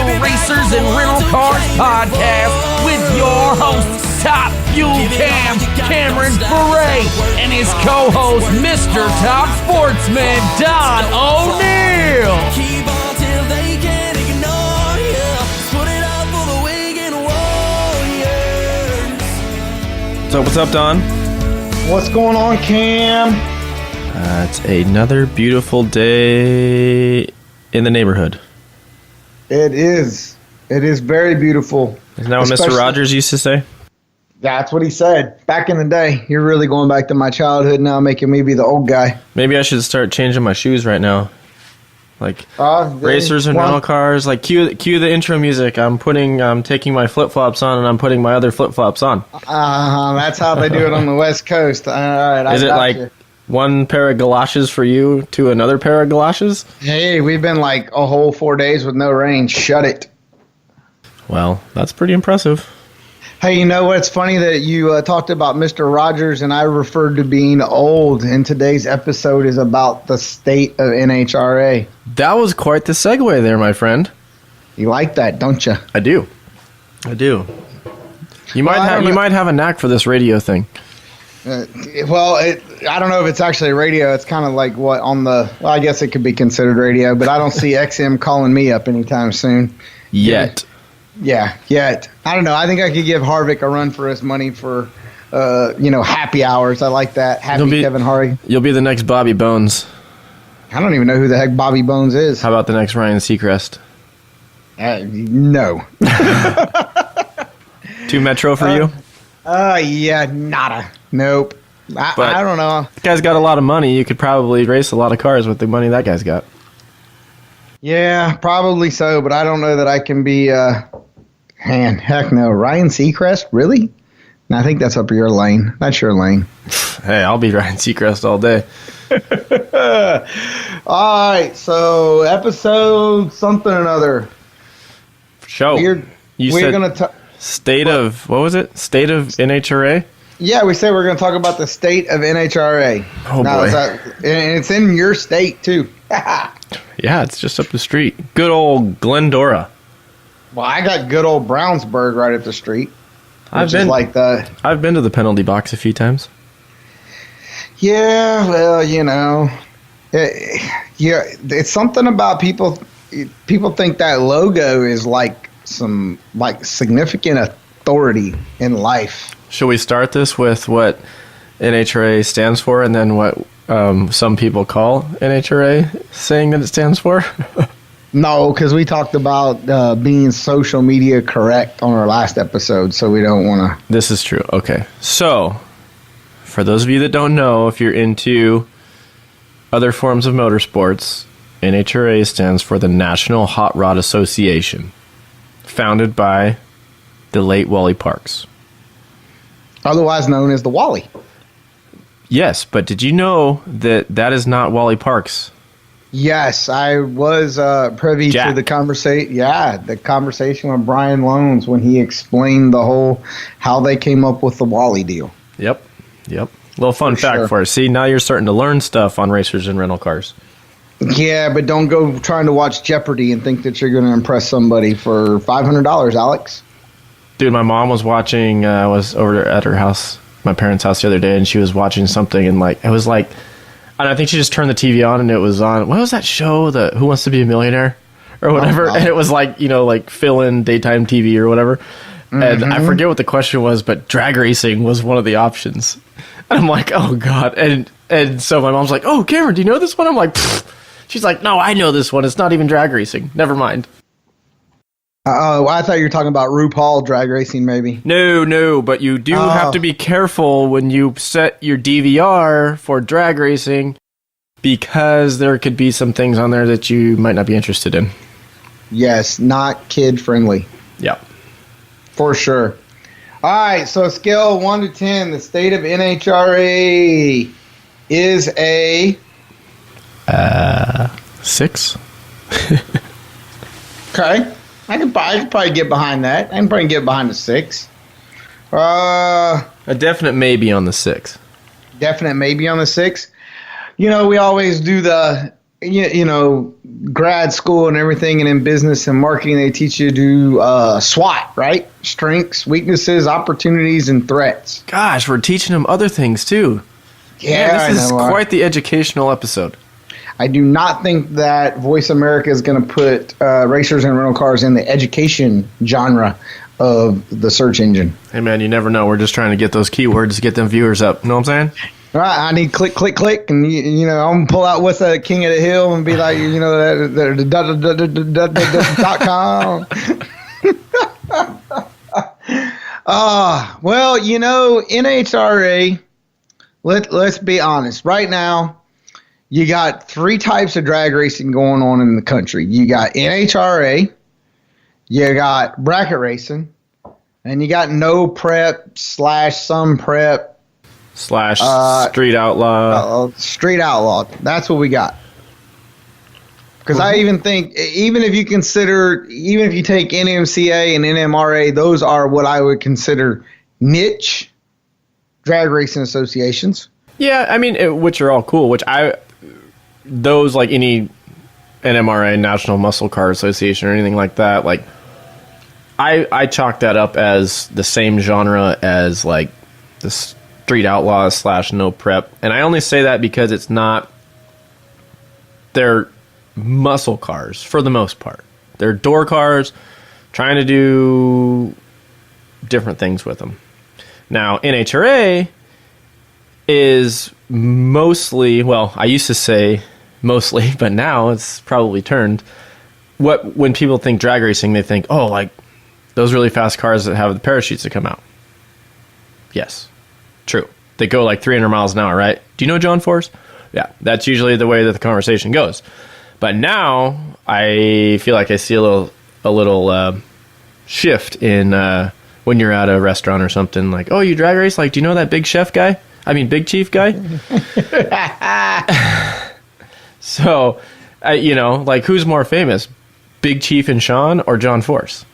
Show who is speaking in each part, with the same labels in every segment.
Speaker 1: National Racers and Rental Cars Podcast with your host, Top Fuel Cam, Cameron Foray, and his co-host, Mr. Top Sportsman, Don O'Neill.
Speaker 2: Keep on till they can't ignore you. Put it up for the Wigan Warriors.
Speaker 3: What's up, Don?
Speaker 4: What's going on, Cam?
Speaker 3: It's another beautiful day in the neighborhood.
Speaker 4: It is. It is very beautiful.
Speaker 3: Isn't that what Mr. Rogers used to say?
Speaker 4: That's what he said back in the day. You're really going back to my childhood now, making me be the old guy.
Speaker 3: Maybe I should start changing my shoes right now. Like racers and rental cars. Like cue the intro music. I'm taking my flip flops on and I'm putting my other flip flops on.
Speaker 4: That's how they do it on the West Coast. All right.
Speaker 3: Is it like one pair of galoshes for you to another pair of galoshes?
Speaker 4: Hey, we've been like a whole 4 days with no rain. Shut it.
Speaker 3: Well, that's pretty impressive.
Speaker 4: Hey, you know what's funny that you talked about Mr. Rogers and I referred to being old, and today's episode is about the state of NHRA.
Speaker 3: That was quite the segue there, my friend.
Speaker 4: You like that, don't you?
Speaker 3: I do. You might have a knack for this radio thing.
Speaker 4: I don't know if it's actually radio. It's kind of like I guess it could be considered radio, but I don't see XM calling me up anytime soon.
Speaker 3: Yet.
Speaker 4: Yeah, yet. I don't know. I think I could give Harvick a run for his money for, happy hours. I like that. Kevin Harvick.
Speaker 3: You'll be the next Bobby Bones.
Speaker 4: I don't even know who the heck Bobby Bones is.
Speaker 3: How about the next Ryan Seacrest?
Speaker 4: No.
Speaker 3: Two Metro for you?
Speaker 4: Yeah, nada. Nope. I don't know.
Speaker 3: The guy's got a lot of money. You could probably race a lot of cars with the money that guy's got.
Speaker 4: Yeah, probably so, but I don't know that I can be, heck no. Ryan Seacrest? Really? No, I think that's up your lane. That's your lane.
Speaker 3: Hey, I'll be Ryan Seacrest all day.
Speaker 4: All right, so episode something or another.
Speaker 3: Show.
Speaker 4: We're going to talk.
Speaker 3: State of NHRA?
Speaker 4: Yeah, we said we're going to talk about the state of NHRA.
Speaker 3: Oh, boy.
Speaker 4: And it's in your state, too.
Speaker 3: Yeah, it's just up the street. Good old Glendora.
Speaker 4: Well, I got good old Brownsburg right up the street.
Speaker 3: I've been to the penalty box a few times.
Speaker 4: Yeah, well, it's something about people. People think that logo is like some significant authority in life.
Speaker 3: Should we start this with what NHRA stands for, and then what some people call NHRA, saying that it stands for?
Speaker 4: No, because we talked about being social media correct on our last episode, so we don't want to.
Speaker 3: This is true. Okay. So, for those of you that don't know, if you're into other forms of motorsports, NHRA stands for the National Hot Rod Association, founded by the late Wally Parks.
Speaker 4: Otherwise known as the Wally.
Speaker 3: Yes, but did you know that is not Wally Parks?
Speaker 4: Yes, I was privy to the conversation. Yeah, the conversation with Brian Loans when he explained how they came up with the Wally deal.
Speaker 3: Yep. Little fun fact for us. See, now you're starting to learn stuff on racers and rental cars.
Speaker 4: Yeah, but don't go trying to watch Jeopardy and think that you're going to impress somebody for $500, Alex.
Speaker 3: Dude, my mom was watching. I was over at her house, my parents' house, the other day, and she was watching something, and it was like, and I think she just turned the TV on, and it was on. What was that show? The Who Wants to Be a Millionaire, or whatever? Oh, and it was like fill-in daytime TV or whatever. Mm-hmm. And I forget what the question was, but drag racing was one of the options. And I'm like, oh god. And so my mom's like, oh, Cameron, do you know this one? I'm like, pfft. She's like, no, I know this one. It's not even drag racing. Never mind.
Speaker 4: I thought you were talking about RuPaul drag racing, maybe.
Speaker 3: No, but you do have to be careful when you set your DVR for drag racing, because there could be some things on there that you might not be interested in.
Speaker 4: Yes, not kid-friendly.
Speaker 3: Yeah.
Speaker 4: For sure. All right, so scale 1 to 10, the state of NHRA is a...
Speaker 3: 6.
Speaker 4: Okay. I could probably get behind that. I can probably get behind the 6.
Speaker 3: A definite maybe on the 6.
Speaker 4: Definite maybe on the 6. We always do the you know, grad school and everything, and in business and marketing, they teach you to do SWOT, right? Strengths, weaknesses, opportunities, and threats.
Speaker 3: Gosh, we're teaching them other things too.
Speaker 4: Yeah,
Speaker 3: this is quite the educational episode.
Speaker 4: I do not think that Voice America is going to put racers and rental cars in the education genre of the search engine.
Speaker 3: Hey, man, you never know. We're just trying to get those keywords to get them viewers up. You know what I'm saying?
Speaker 4: Right, I need click, click, click, and you know, I'm gonna pull out what's the King of the Hill and be like, you know, .com. Well, you know, NHRA. Let's be honest. Right now, you got 3 types of drag racing going on in the country. You got NHRA, you got bracket racing, and you got no prep / some prep.
Speaker 3: / street outlaw.
Speaker 4: Street outlaw. That's what we got. Because I even think, even if you take NMCA and NMRA, those are what I would consider niche drag racing associations.
Speaker 3: Yeah, I mean, which are all cool. Those like any NMRA, National Muscle Car Association, or anything like that. Like, I chalk that up as the same genre as like the Street Outlaws / no prep. And I only say that because it's not, they're muscle cars for the most part. They're door cars trying to do different things with them. Now, NHRA is mostly, well, I used to say mostly, but now it's probably turned. When people think drag racing, they think, oh, like those really fast cars that have the parachutes that come out. Yes. True. They go like 300 miles an hour, right? Do you know John Force? Yeah, that's usually the way that the conversation goes. But now I feel like I see a little shift in when you're at a restaurant or something. Like, oh, you drag race? Like, do you know that big chef guy? I mean, big chief guy? So, you know, like, who's more famous? Big Chief and Sean or John Force?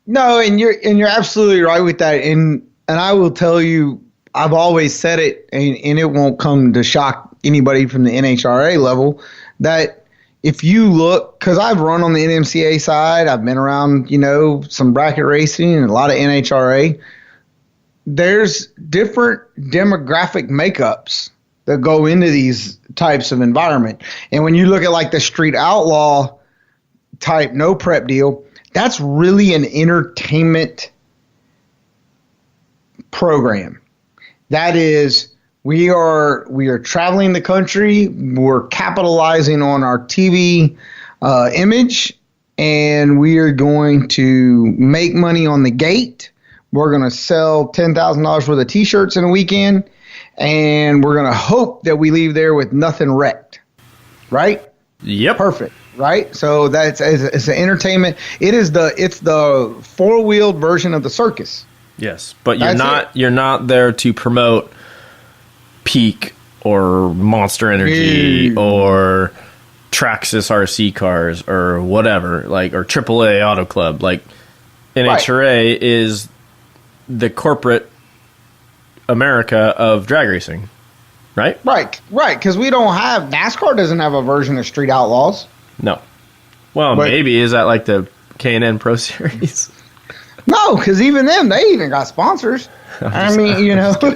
Speaker 4: No, and you're absolutely right with that. And I will tell you, I've always said it, and it won't come to shock anybody from the NHRA level, that if you look, because I've run on the NMCA side, I've been around, you know, some bracket racing and a lot of NHRA, there's different demographic makeups that go into these types of environment. And when you look at like the street outlaw type no prep deal, that's really an entertainment program. That is, we are traveling the country. We're capitalizing on our TV image, and we are going to make money on the gate. We're going to sell $10,000 worth of T-shirts in a weekend, and we're going to hope that we leave there with nothing wrecked. Right?
Speaker 3: Yep.
Speaker 4: Perfect. Right? So it's an entertainment. It's the four-wheeled version of the circus.
Speaker 3: Yes, but you're not there to promote Peak or Monster Energy or Traxxas RC cars or whatever, like, or AAA Auto Club. Like, NHRA is the corporate America of drag racing, right? Right,
Speaker 4: because we don't have, NASCAR doesn't have a version of Street Outlaws.
Speaker 3: No. Well, maybe. Is that like the K&N Pro Series?
Speaker 4: No, because even them, they even got sponsors. I mean, you know.
Speaker 3: So,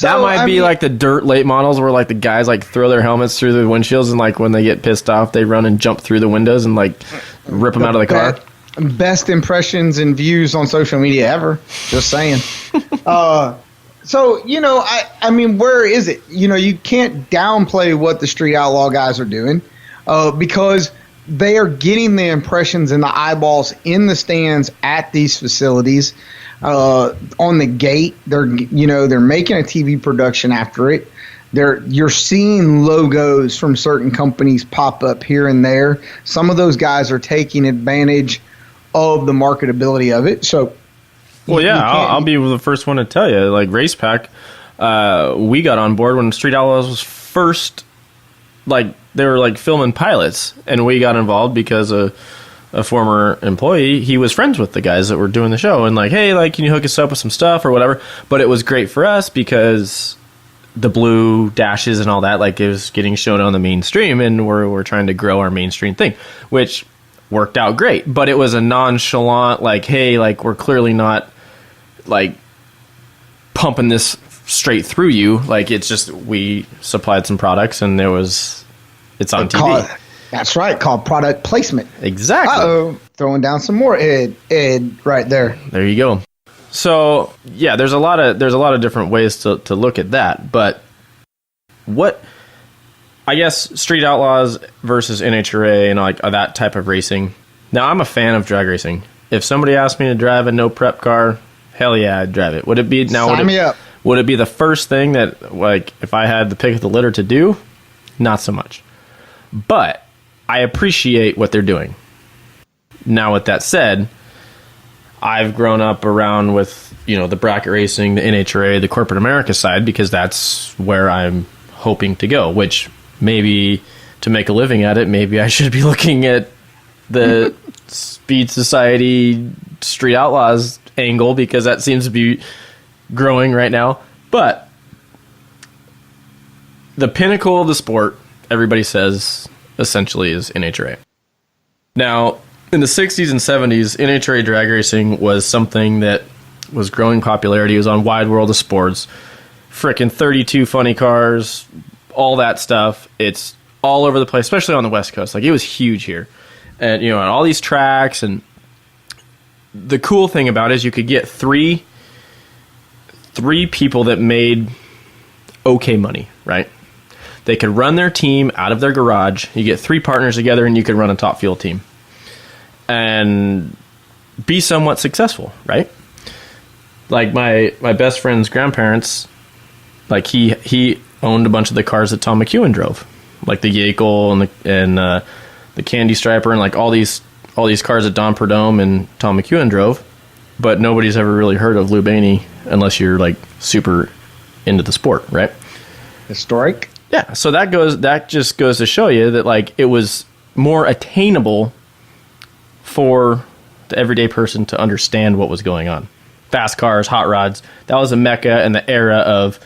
Speaker 3: that might be like the dirt late models where like the guys like throw their helmets through the windshields, and like when they get pissed off, they run and jump through the windows and like rip them out of the car.
Speaker 4: Best impressions and views on social media ever. Just saying. So, you know, I mean, where is it? You know, you can't downplay what the Street Outlaw guys are doing because they are getting the impressions and the eyeballs in the stands at these facilities. On the gate, they're making a TV production after it. You're seeing logos from certain companies pop up here and there. Some of those guys are taking advantage of the marketability of it. So,
Speaker 3: well, yeah, I'll be the first one to tell you. Like Race Pack, we got on board when Street Outlaws was first. Like they were like filming pilots, and we got involved because a former employee, he was friends with the guys that were doing the show, and like, hey, like, can you hook us up with some stuff or whatever? But it was great for us because the blue dashes and all that, like, it was getting shown on the mainstream, and we're trying to grow our mainstream thing, which worked out great. But it was a nonchalant, like, hey, like, we're clearly not, like, pumping this straight through you. Like, it's just, we supplied some products, and it's on TV.
Speaker 4: That's right, called product placement.
Speaker 3: Exactly.
Speaker 4: Uh-oh, throwing down some more Ed right there.
Speaker 3: There you go. So, yeah, there's a lot of different ways to look at that. But I guess Street Outlaws versus NHRA and like that type of racing. Now, I'm a fan of drag racing. If somebody asked me to drive a no prep car, hell yeah, I'd drive it. Would it be
Speaker 4: Sign me up.
Speaker 3: Would it be the first thing that, like, if I had the pick of the litter to do? Not so much. But I appreciate what they're doing. Now, with that said, I've grown up around with, the bracket racing, the NHRA, the corporate America side, because that's where I'm hoping to go, which maybe to make a living at it, maybe I should be looking at the Speed Society Street Outlaws angle, because that seems to be growing right now. But the pinnacle of the sport, everybody says, essentially is NHRA. Now, in the 60s and 70s, NHRA drag racing was something that was growing popularity. It was on Wide World of Sports. Frickin' 32 funny cars, all that stuff. It's all over the place, especially on the West Coast. Like, it was huge here. And, on all these tracks. And the cool thing about it is you could get three people that made okay money, right? They could run their team out of their garage. You get 3 partners together, and you could run a top fuel team and be somewhat successful, right? Like my best friend's grandparents, like he owned a bunch of the cars that Tom McEwen drove, like the Yakel and the Candy Striper, and like all these cars that Don Perdome and Tom McEwen drove. But nobody's ever really heard of Lou Baney unless you're like super into the sport, right?
Speaker 4: Historic.
Speaker 3: Yeah, so that just goes to show you that, like, it was more attainable for the everyday person to understand what was going on. Fast cars, hot rods, that was a mecca in the era of,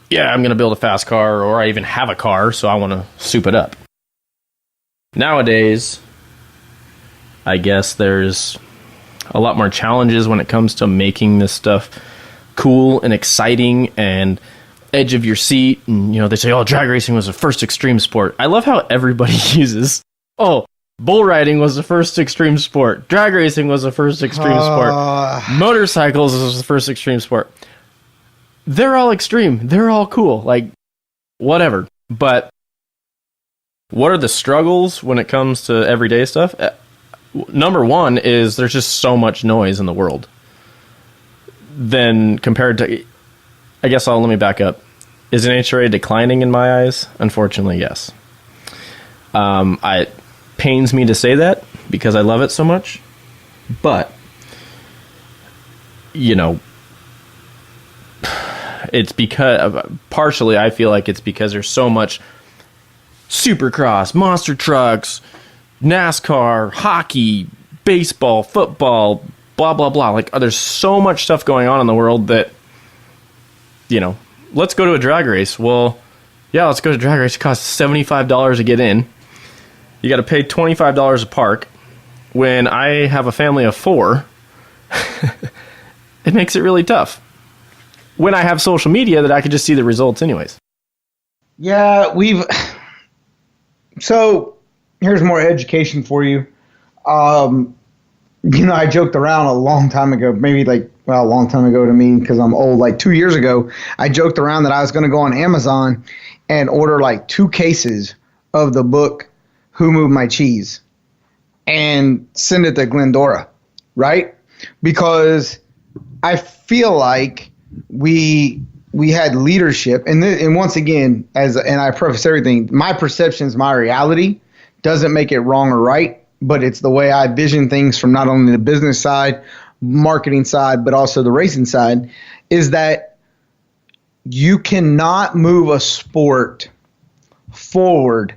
Speaker 3: yeah, I'm going to build a fast car, or I even have a car, so I want to soup it up. Nowadays, I guess there's a lot more challenges when it comes to making this stuff cool and exciting and edge of your seat. And, they say, drag racing was the first extreme sport. I love how everybody uses, bull riding was the first extreme sport. Drag racing was the first extreme sport. Motorcycles was the first extreme sport. They're all extreme. They're all cool. Like, whatever. But what are the struggles when it comes to everyday stuff? Number one is there's just so much noise in the world. Then compared to, I guess let me back up. Is NHRA declining in my eyes? Unfortunately, yes. It pains me to say that because I love it so much. But, it's because, partially I feel like it's because there's so much supercross, monster trucks, NASCAR, hockey, baseball, football, blah, blah, blah. Like, there's so much stuff going on in the world that, let's go to a drag race. Well, yeah, let's go to a drag race. It costs $75 to get in. You got to pay $25 a park. When I have a family of 4, it makes it really tough. When I have social media that I could just see the results anyways.
Speaker 4: Yeah, so here's more education for you. I joked around a long time ago, a long time ago to me because I'm old, like 2 years ago, I joked around that I was going to go on Amazon and order like 2 cases of the book, Who Moved My Cheese, and send it to Glendora, right? Because I feel like we had leadership, and once again, and I preface everything, my perception is my reality, doesn't make it wrong or right, but it's the way I vision things from not only the business side, marketing side, but also the racing side, is that you cannot move a sport forward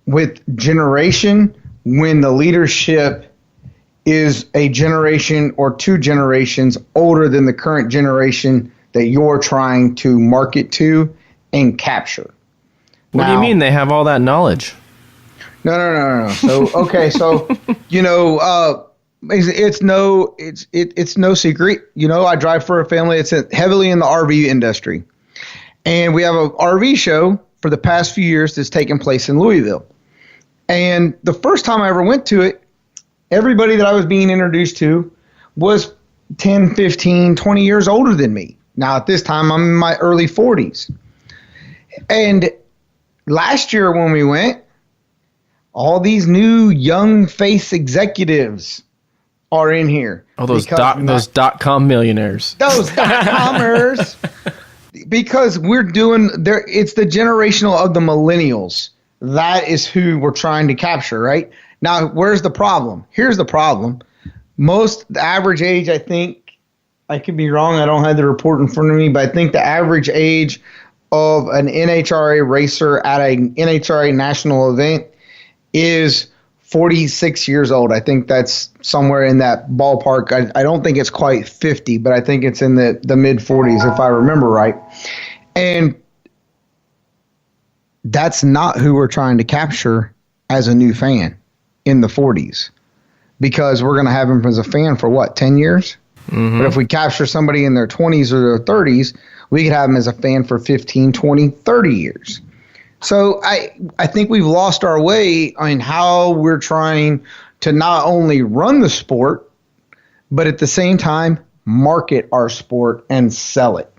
Speaker 4: with generation when the leadership is a generation or 2 generations older than the current generation that you're trying to market to and capture.
Speaker 3: What do you mean they have all that knowledge?
Speaker 4: No. So okay, so it's no secret. I drive for a family that's heavily in the RV industry, and we have a RV show for the past few years that's taken place in Louisville. And the first time I ever went to it, everybody that I was being introduced to was 10, 15, 20 years older than me. Now at this time I'm in my early 40s. And last year when we went, all these new young face executives are in here.
Speaker 3: Oh, those dot-com millionaires.
Speaker 4: Those dot-commers. Because we're doing there, it's the generational of the millennials. That is who we're trying to capture, right? Now, where's the problem? Here's the problem. The average age, I think, I could be wrong, I don't have the report in front of me, but I think the average age of an NHRA racer at an NHRA national event is 46 years old. I think that's somewhere in that ballpark. I don't think it's quite 50, but I think it's in the mid 40s if I remember right. And that's not who we're trying to capture as a new fan in the 40s, because we're going to have him as a fan for 10 years? Mm-hmm. But if we capture somebody in their 20s or their 30s, we could have them as a fan for 15, 20, 30 years. So I think we've lost our way on how we're trying to not only run the sport, but at the same time market our sport and sell it.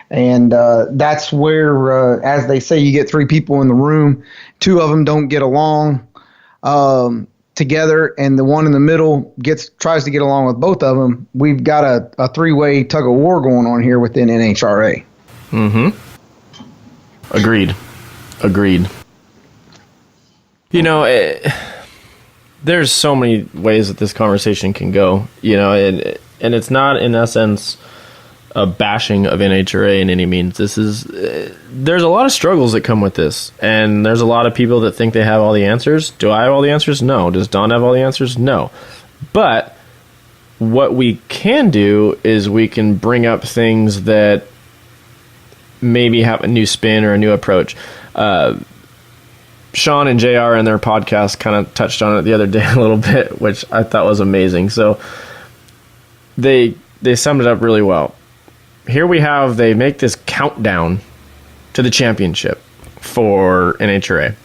Speaker 4: And that's where, as they say, you get three people in the room, two of them don't get along together, and the one in the middle tries to get along with both of them. We've got a three-way tug of war going on here within NHRA.
Speaker 3: Mm-hmm. Agreed. There's so many ways that this conversation can go, and it's not, in essence, a bashing of NHRA in any means. There's a lot of struggles that come with this, and there's a lot of people that think they have all the answers. Do I have all the answers? No. Does Don have all the answers? No. But what we can do is we can bring up things that maybe have a new spin or a new approach. Sean and JR in their podcast kind of touched on it the other day a little bit, which I thought was amazing. So they summed it up really well. Here they make this countdown to the championship for NHRA.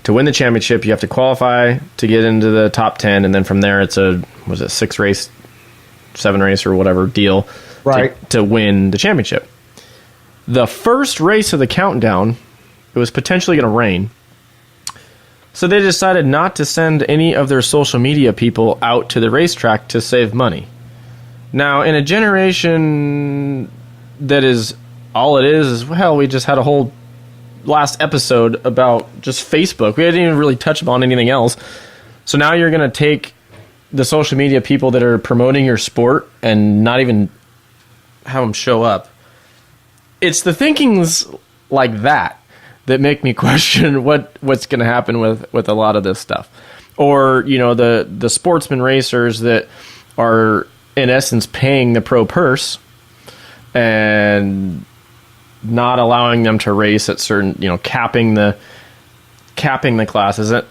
Speaker 3: To win the championship, you have to qualify to get into the top 10, and then from there it's a 6-race, 7-race or whatever deal,
Speaker 4: right,
Speaker 3: to win the championship. The first race of the countdown, it was potentially going to rain. So they decided not to send any of their social media people out to the racetrack to save money. Now, in a generation that is all it is, well, we just had a whole last episode about just Facebook. We didn't even really touch upon anything else. So now you're going to take the social media people that are promoting your sport and not even have them show up. It's the thinkings like that make me question what's going to happen with a lot of this stuff. Or, the sportsman racers that are, in essence, paying the pro purse and not allowing them to race at certain, capping the classes at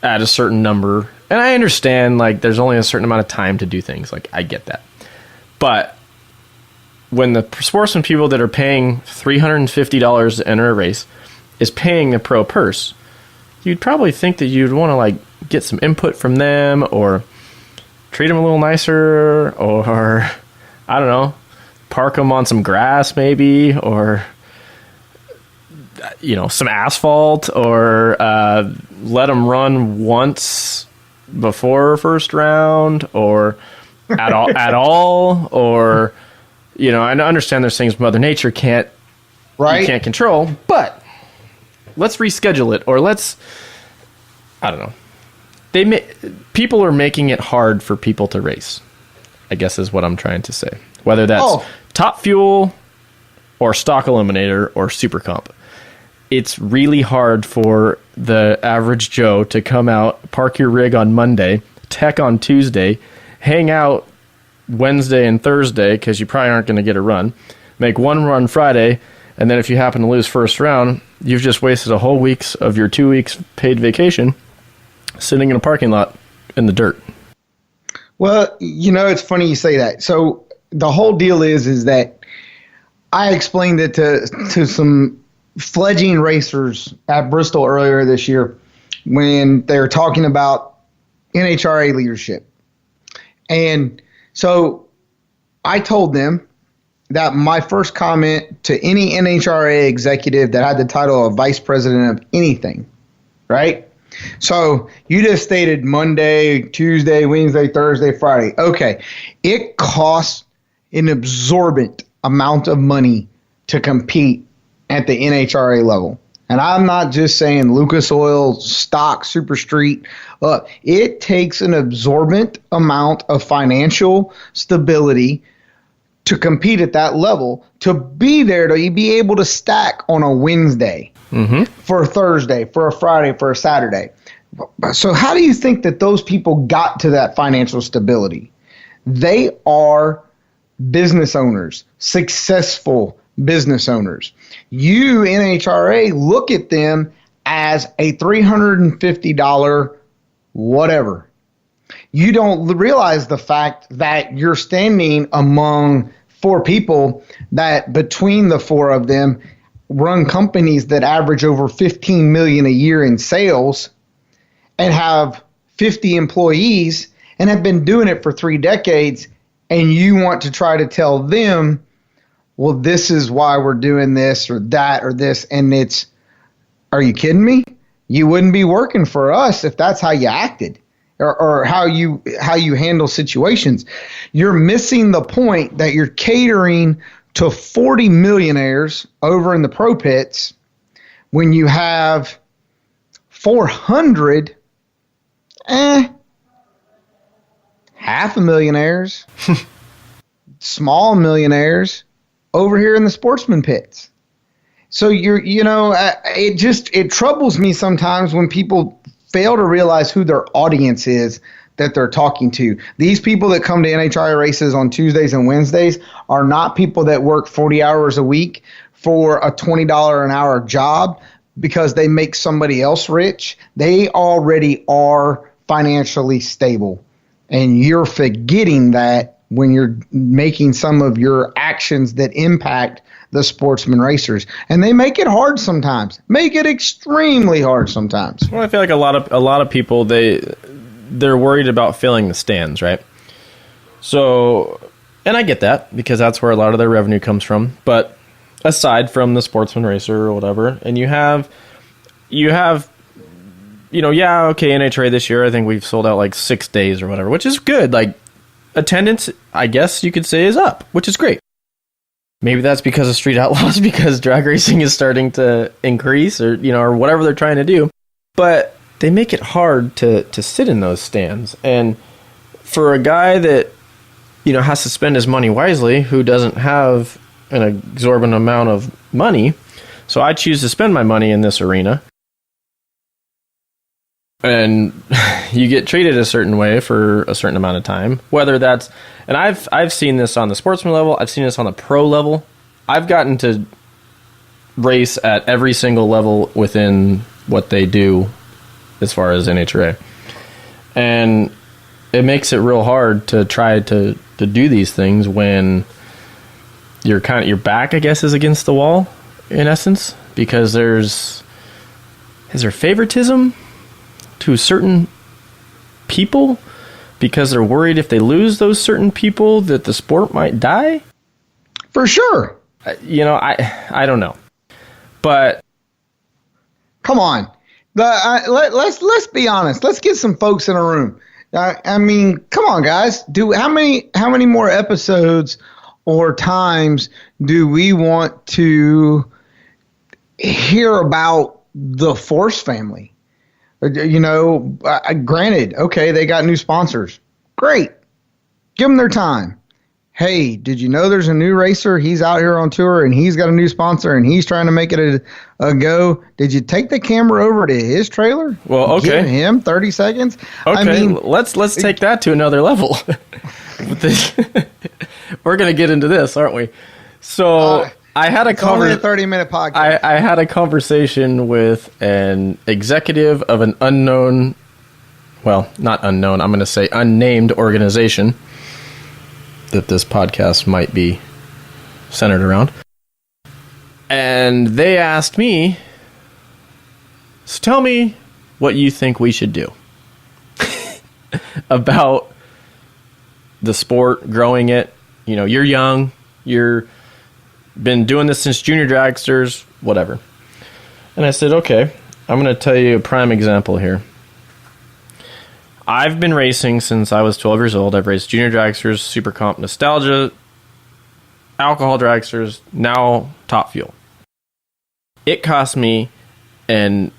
Speaker 3: a certain number. And I understand, there's only a certain amount of time to do things. I get that. But when the sportsman people that are paying $350 to enter a race is paying the pro purse, you'd probably think that you'd want to get some input from them, or treat them a little nicer, or I don't know, park them on some grass maybe, or some asphalt, or let them run once before first round, or at all, or I understand there's things Mother Nature you can't control, but let's reschedule it, or I don't know. People are making it hard for people to race, I guess is what I'm trying to say. Whether that's Top Fuel or Stock Eliminator or Super Comp. It's really hard for the average Joe to come out, park your rig on Monday, tech on Tuesday, hang out Wednesday and Thursday because you probably aren't going to get a run. make one run Friday, and then if you happen to lose first round, you've just wasted a whole week's of your 2 weeks paid vacation sitting in a parking lot in the dirt.
Speaker 4: Well, it's funny you say that. So the whole deal is that I explained it to some fledgling racers at Bristol earlier this year when they were talking about NHRA leadership. And so I told them that my first comment to any NHRA executive that had the title of vice president of anything, right? So you just stated Monday, Tuesday, Wednesday, Thursday, Friday. Okay. It costs an absorbent amount of money to compete at the NHRA level. And I'm not just saying Lucas Oil, Stock, Super Street. It takes an absorbent amount of financial stability to compete at that level, to be there, to be able to stack on a Wednesday, for a Thursday, for a Friday, for a Saturday. So how do you think that those people got to that financial stability? They are business owners, successful business owners. You, NHRA, look at them as a $350 whatever. You don't realize the fact that you're standing among four people that between the four of them run companies that average over $15 million a year in sales and have 50 employees and have been doing it for 3 decades, and you want to try to tell them, well, this is why we're doing this or that or this, and it's, are you kidding me? You wouldn't be working for us if that's how you acted or how you handle situations. You're missing the point that you're catering to 40 millionaires over in the pro pits when you have 400 half a millionaires, small millionaires over here in the sportsman pits. So it troubles me sometimes when people fail to realize who their audience is that they're talking to. These people that come to NHRA races on Tuesdays and Wednesdays are not people that work 40 hours a week for a $20 an hour job because they make somebody else rich. They already are financially stable. And you're forgetting that when you're making some of your actions that impact the sportsman racers. And they make it hard sometimes. Make it extremely hard sometimes.
Speaker 3: Well, I feel like a lot of people, they're worried about filling the stands, right? So, and I get that because that's where a lot of their revenue comes from. But aside from the sportsman racer or whatever, and you have NHRA this year, I think we've sold out like 6 days or whatever, which is good. Like, attendance, I guess you could say, is up, which is great. Maybe that's because of Street Outlaws, because drag racing is starting to increase or whatever they're trying to do. But they make it hard to sit in those stands. And for a guy that, has to spend his money wisely, who doesn't have an exorbitant amount of money, so I choose to spend my money in this arena. And you get treated a certain way for a certain amount of time, whether that's, and I've seen this on the sportsman level, I've seen this on the pro level. I've gotten to race at every single level within what they do as far as NHRA. And it makes it real hard to try to do these things when your back, I guess, is against the wall in essence, because is there favoritism to certain people because they're worried if they lose those certain people that the sport might die?
Speaker 4: For sure.
Speaker 3: I don't know. But
Speaker 4: come on. Let's be honest. Let's get some folks in a room. I mean, come on, guys. How many more episodes or times do we want to hear about the Force family? Granted, okay, they got new sponsors. Great. Give them their time. Hey, did you know there's a new racer? He's out here on tour and he's got a new sponsor and he's trying to make it a go. Did you take the camera over to his trailer?
Speaker 3: Well, okay.
Speaker 4: Give him 30 seconds.
Speaker 3: Okay,
Speaker 4: I mean,
Speaker 3: let's take that to another level. We're going to get into this, aren't we? So I had a
Speaker 4: It's only a 30-minute podcast.
Speaker 3: I had a conversation with an executive of an unknown, well, not unknown, I'm going to say unnamed organization that this podcast might be centered around. And they asked me, so tell me what you think we should do about the sport, growing it. You know, you're young, you're been doing this since junior dragsters, whatever. And I said, okay, I'm going to tell you a prime example here. I've been racing since I was 12 years old. I've raced junior dragsters, super comp, nostalgia, alcohol dragsters, now Top Fuel. It cost me an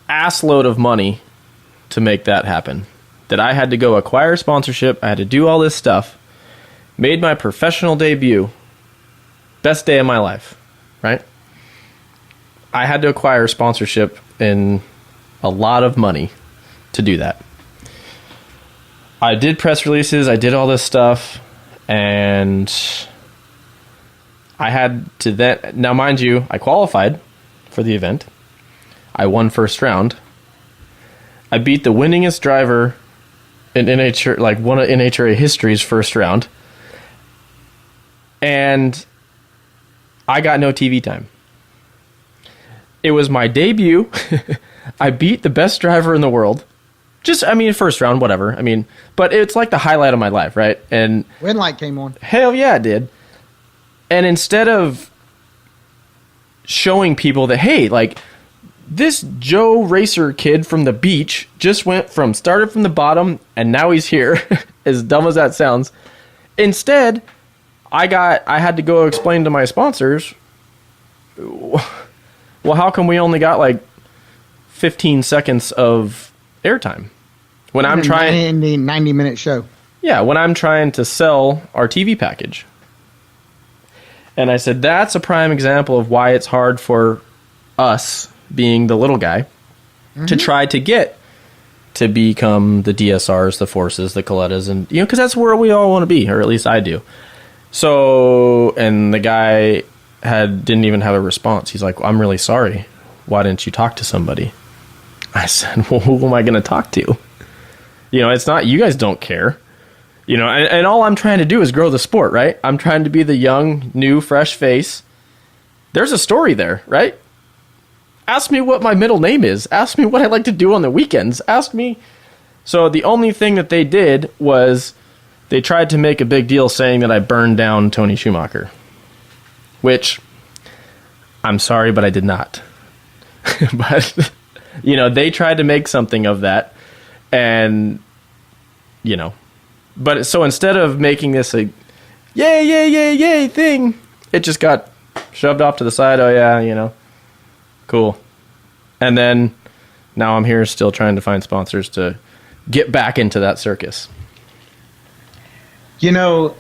Speaker 3: assload of money to make that happen. That I had to go acquire sponsorship, I had to do all this stuff, made my professional debut, best day of my life, right? I had to acquire sponsorship and a lot of money to do that. I did press releases, I did all this stuff, and I had to then, now mind you, I qualified for the event. I won first round. I beat the winningest driver in NHRA, like one of NHRA history's first round. And I got no TV time. It was my debut. I beat the best driver in the world. Just, I mean, first round, whatever. I mean, but it's like the highlight of my life, right? And
Speaker 4: When light came on.
Speaker 3: hell yeah, it did. And instead of showing people that, hey, like, this Joe Racer kid from the beach just started from the bottom, and now he's here, as dumb as that sounds. Instead, I had to go explain to my sponsors, well, how come we only got like 15 seconds of airtime when I'm trying
Speaker 4: in the 90-minute show?
Speaker 3: Yeah, when I'm trying to sell our TV package. And I said, that's a prime example of why it's hard for us, being the little guy, to try to get to become the DSRs, the Forces, the Colettas, and, you know, because that's where we all want to be, or at least I do. So, and the guy didn't even have a response. He's like, I'm really sorry. Why didn't you talk to somebody? I said, well, who am I going to talk to? You know, it's not, you guys don't care. You know, and all I'm trying to do is grow the sport, right? I'm trying to be the young, new, fresh face. There's a story there, right? Ask me what my middle name is. Ask me what I like to do on the weekends. Ask me. So the only thing that they did was they tried to make a big deal saying that I burned down Tony Schumacher. Which, I'm sorry, but I did not. But, you know, they tried to make something of that. And, you know. But so instead of making this a yay, yay, yay, yay thing, it just got shoved off to the side. Oh, yeah, you know. Cool. And then now I'm here still trying to find sponsors to get back into that circus.
Speaker 4: You know,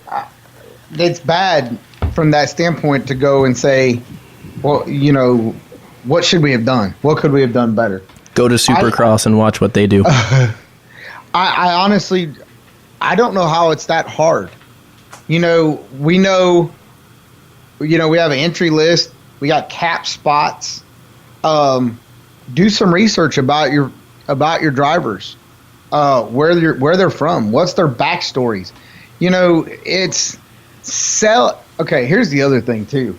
Speaker 4: it's bad from that standpoint to go and say, well, you know, what should we have done? What could we have done better?
Speaker 3: Go to Supercross and watch what they do.
Speaker 4: I honestly, I don't know how it's that hard. You know, we have an entry list. We got cap spots. Do some research about your drivers, where they're from, what's their backstories. You know, okay, here's the other thing too.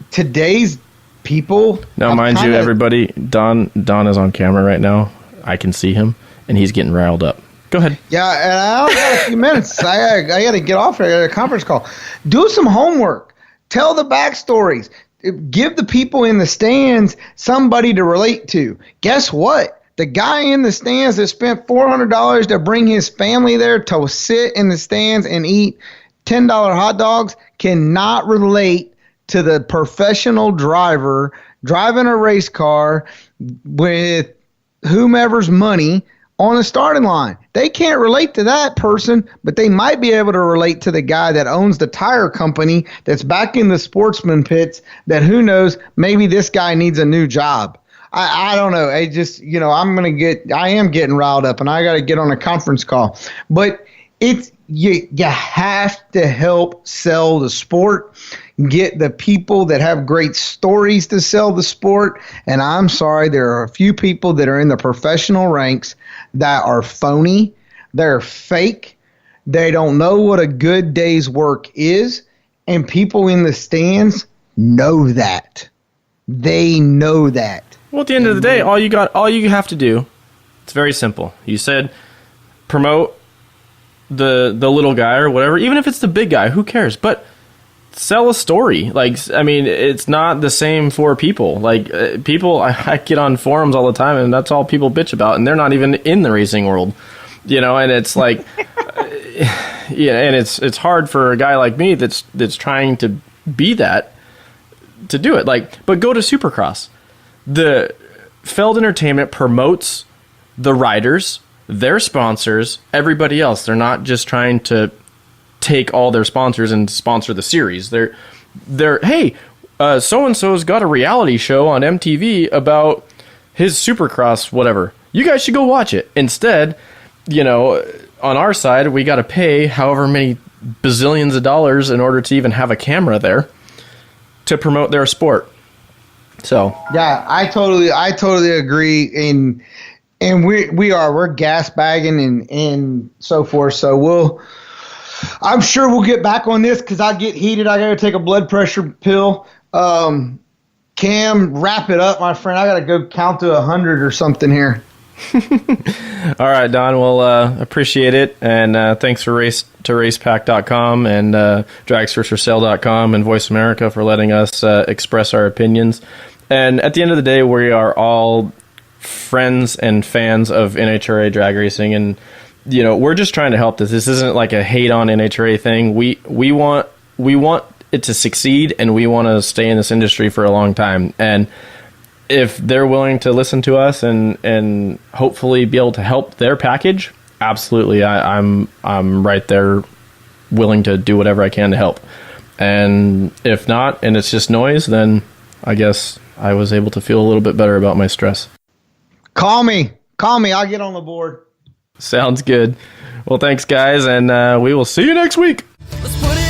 Speaker 4: Today's people.
Speaker 3: Now, mind you, everybody, Don is on camera right now. I can see him, and he's getting riled up. Go ahead. Yeah,
Speaker 4: and I only got a few minutes. I got to get off here. I got a conference call. Do some homework. Tell the backstories. Give the people in the stands somebody to relate to. Guess what? The guy in the stands that spent $400 to bring his family there to sit in the stands and eat $10 hot dogs cannot relate to the professional driver driving a race car with whomever's money on the starting line. They can't relate to that person, but they might be able to relate to the guy that owns the tire company that's back in the sportsman pits that, who knows, maybe this guy needs a new job. I don't know. I just, you know, I am getting riled up and I got to get on a conference call. But you have to help sell the sport. get the people that have great stories to sell the sport. And I'm sorry, there are a few people that are in the professional ranks that are phony. They're fake. They don't know what a good day's work is. And people in the stands know that. They know that.
Speaker 3: Well, at the end of the day, all you have to do, it's very simple. You said promote the little guy or whatever, even if it's the big guy, who cares? But sell a story. Like, I mean, it's not the same for people. Like, people, I get on forums all the time, and that's all people bitch about, and they're not even in the racing world, you know. And it's like, yeah, and it's hard for a guy like me that's trying to be that to do it. Like, but go to Supercross. The Feld Entertainment promotes the riders, their sponsors, everybody else. They're not just trying to take all their sponsors and sponsor the series. They're hey, so-and-so's got a reality show on MTV about his Supercross, whatever. You guys should go watch it. Instead, you know, on our side, we got to pay however many bazillions of dollars in order to even have a camera there to promote their sport. So
Speaker 4: yeah, I totally agree. And we're gas bagging and so forth. So I'm sure we'll get back on this because I get heated. I got to take a blood pressure pill. Cam, wrap it up, my friend. I got to go count to 100 or something here.
Speaker 3: All right, Don. Well, appreciate it. And thanks for racepack.com and dragsforsale.com and Voice America for letting us express our opinions. And at the end of the day, we are all friends and fans of NHRA drag racing, and you know, we're just trying to help this. This isn't like a hate on NHRA thing. We want it to succeed, and we want to stay in this industry for a long time. And if they're willing to listen to us and hopefully be able to help their package, absolutely, I'm right there, willing to do whatever I can to help. And if not, and it's just noise, then I guess I was able to feel a little bit better about my stress.
Speaker 4: Call me. I'll get on the board.
Speaker 3: Sounds good. Well, thanks, guys, and we will see you next week.
Speaker 2: Let's put it